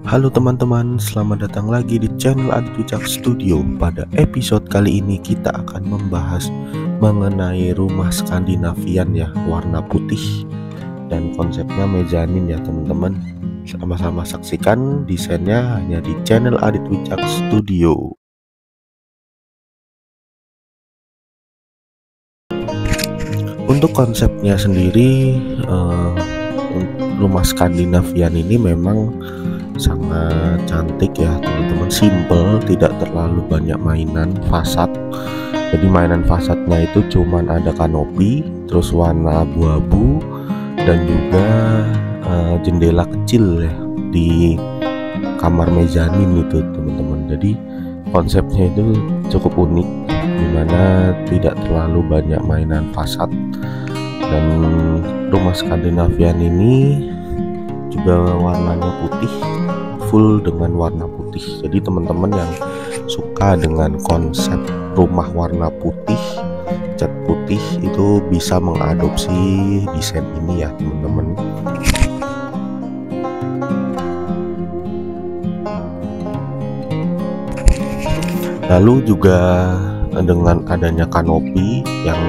Halo teman-teman, selamat datang lagi di channel Adit Wicak Studio. Pada episode kali ini kita akan membahas mengenai rumah Skandinavian ya, warna putih dan konsepnya mezanin ya teman-teman. Sama-sama saksikan desainnya hanya di channel Adit Wicak Studio. Untuk konsepnya sendiri, rumah Skandinavian ini memang sangat cantik ya teman-teman, simple, tidak terlalu banyak mainan fasad. Jadi mainan fasadnya itu cuman ada kanopi, terus warna abu-abu, dan juga jendela kecil ya di kamar mezanin itu teman-teman. Jadi konsepnya itu cukup unik, dimana tidak terlalu banyak mainan fasad. Dan rumah Skandinavian ini juga warnanya putih, full dengan warna putih. Jadi teman-teman yang suka dengan konsep rumah warna putih, cat putih, itu bisa mengadopsi desain ini ya teman-teman. Lalu juga dengan adanya kanopi yang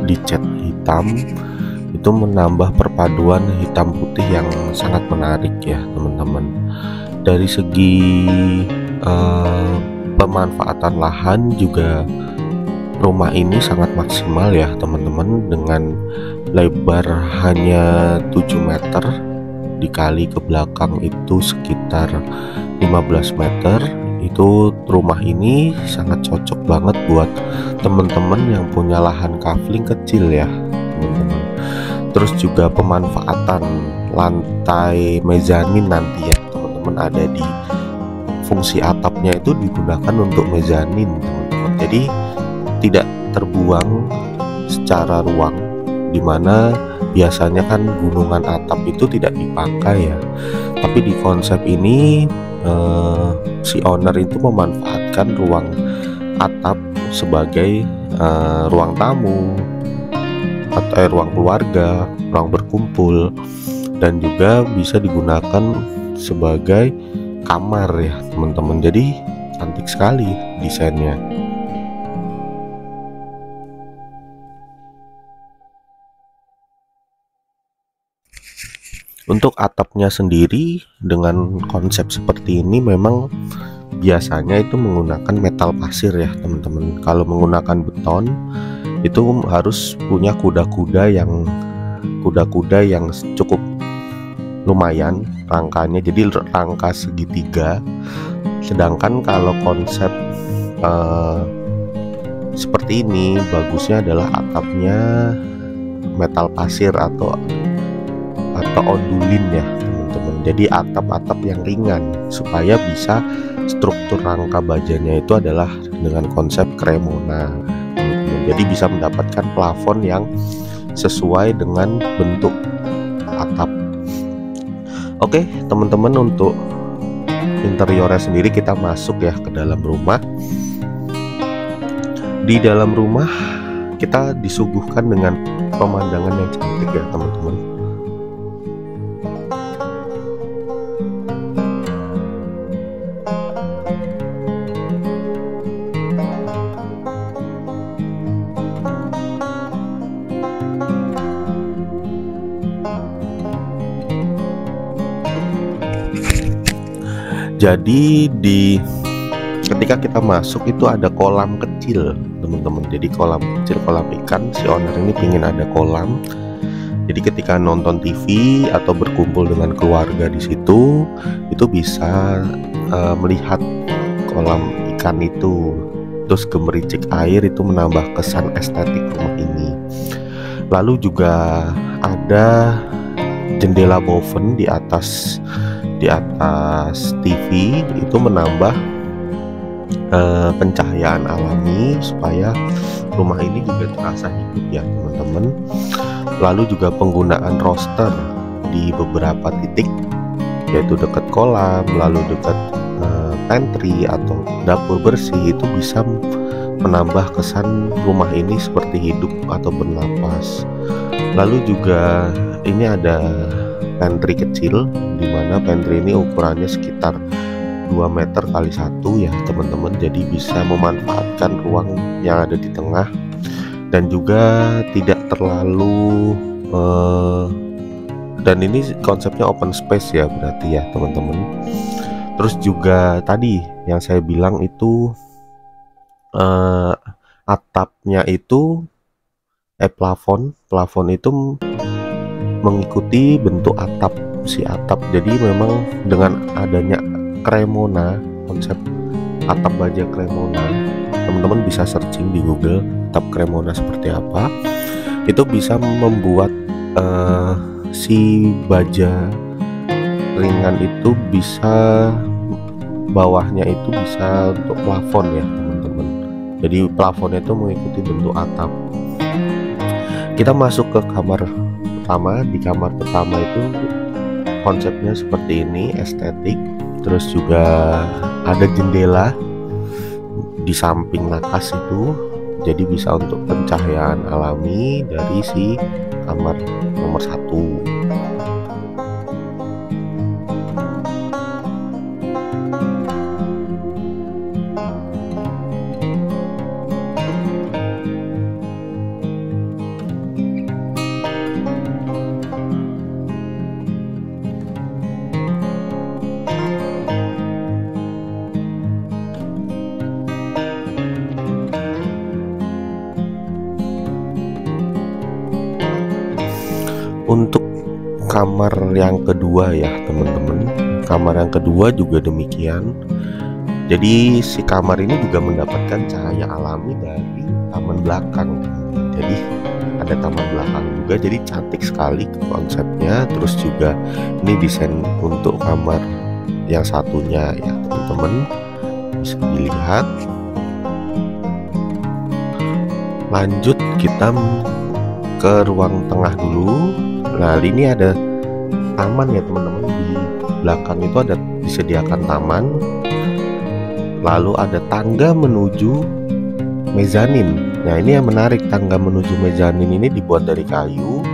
dicat hitam, itu menambah perpaduan hitam putih yang sangat menarik ya teman-teman. Dari segi pemanfaatan lahan juga rumah ini sangat maksimal ya teman-teman, dengan lebar hanya 7 meter, dikali ke belakang itu sekitar 15 meter. Itu rumah ini sangat cocok banget buat teman-teman yang punya lahan kafling kecil ya teman-teman. Terus juga pemanfaatan lantai mezanin nanti ya teman-teman, ada di fungsi atapnya itu digunakan untuk mezanin teman-teman. Jadi tidak terbuang secara ruang, dimana biasanya kan gunungan atap itu tidak dipakai ya. Tapi di konsep ini si owner itu memanfaatkan ruang atap sebagai ruang tamu atau ruang keluarga, ruang berkumpul, dan juga bisa digunakan sebagai kamar ya teman-teman. Jadi cantik sekali desainnya. Untuk atapnya sendiri dengan konsep seperti ini memang biasanya itu menggunakan metal pasir ya teman-teman. Kalau menggunakan beton itu harus punya kuda-kuda yang cukup lumayan rangkanya, jadi rangka segitiga. Sedangkan kalau konsep seperti ini bagusnya adalah atapnya metal pasir atau ondulin ya teman-teman. Jadi atap-atap yang ringan supaya bisa struktur rangka bajanya itu adalah dengan konsep Cremona teman-teman. Jadi bisa mendapatkan plafon yang sesuai dengan bentuk atap. Oke teman-teman, untuk interiornya sendiri kita masuk ya ke dalam rumah. Di dalam rumah kita disuguhkan dengan pemandangan yang cantik ya teman-teman. Jadi ketika kita masuk itu ada kolam kecil teman-teman. Jadi kolam kecil, kolam ikan. Si owner ini ingin ada kolam. Jadi ketika nonton TV atau berkumpul dengan keluarga di situ, itu bisa melihat kolam ikan itu. Terus gemericik air itu menambah kesan estetik rumah ini. Lalu juga ada jendela boven di atas TV, itu menambah pencahayaan alami supaya rumah ini juga terasa hidup ya teman-teman. Lalu juga penggunaan roster di beberapa titik, yaitu dekat kolam, lalu dekat pantry atau dapur bersih, itu bisa menambah kesan rumah ini seperti hidup atau bernapas. Lalu juga ini ada pantry kecil, dimana pantry ini ukurannya sekitar 2 meter kali 1 ya teman-teman. Jadi bisa memanfaatkan ruang yang ada di tengah dan juga tidak terlalu dan ini konsepnya open space ya berarti ya teman-teman. Terus juga tadi yang saya bilang itu atapnya itu plafon itu mengikuti bentuk atap si atap. Jadi memang dengan adanya Cremona, konsep atap baja Cremona, teman-teman bisa searching di Google atap Cremona seperti apa. Itu bisa membuat si baja ringan itu bisa, bawahnya itu bisa untuk plafon ya teman-teman. Jadi plafonnya itu mengikuti bentuk atap. Kita masuk ke kamar pertama. Di kamar pertama itu konsepnya seperti ini, estetik. Terus juga ada jendela di samping nakas itu, jadi bisa untuk pencahayaan alami dari si kamar nomor 1. Untuk kamar yang kedua ya teman-teman, kamar yang kedua juga demikian. Jadi si kamar ini juga mendapatkan cahaya alami dari taman belakang. Jadi ada taman belakang juga, jadi cantik sekali konsepnya. Terus juga ini desain untuk kamar yang satunya ya teman-teman, bisa dilihat. Lanjut kita ke ruang tengah dulu. Nah ini ada taman ya teman-teman, di belakang itu ada disediakan taman, lalu ada tangga menuju mezanin. Nah ini yang menarik, tangga menuju mezanin ini dibuat dari kayu,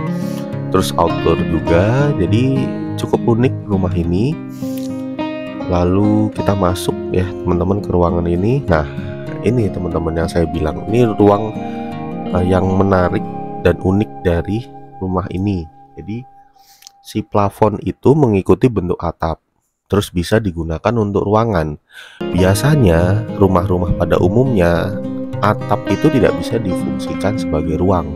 terus outdoor juga, jadi cukup unik rumah ini. Lalu kita masuk ya teman-teman ke ruangan ini. Nah ini teman-teman yang saya bilang, ini ruang yang menarik dan unik dari rumah ini. Jadi si plafon itu mengikuti bentuk atap, terus bisa digunakan untuk ruangan. Biasanya rumah-rumah pada umumnya atap itu tidak bisa difungsikan sebagai ruang,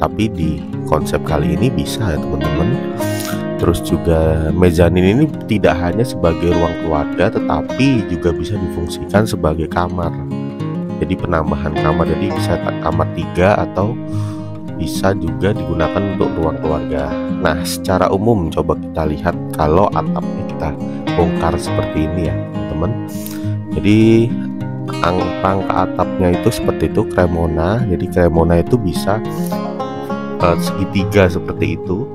tapi di konsep kali ini bisa ya teman-teman. Terus juga mezanin ini tidak hanya sebagai ruang keluarga, tetapi juga bisa difungsikan sebagai kamar. Jadi penambahan kamar, jadi bisa kamar 3 atau bisa juga digunakan untuk ruang keluarga. Nah secara umum coba kita lihat kalau atapnya kita bongkar seperti ini ya teman-teman. Jadi rangka atapnya itu seperti itu, Cremona. Jadi Cremona itu bisa segitiga seperti itu.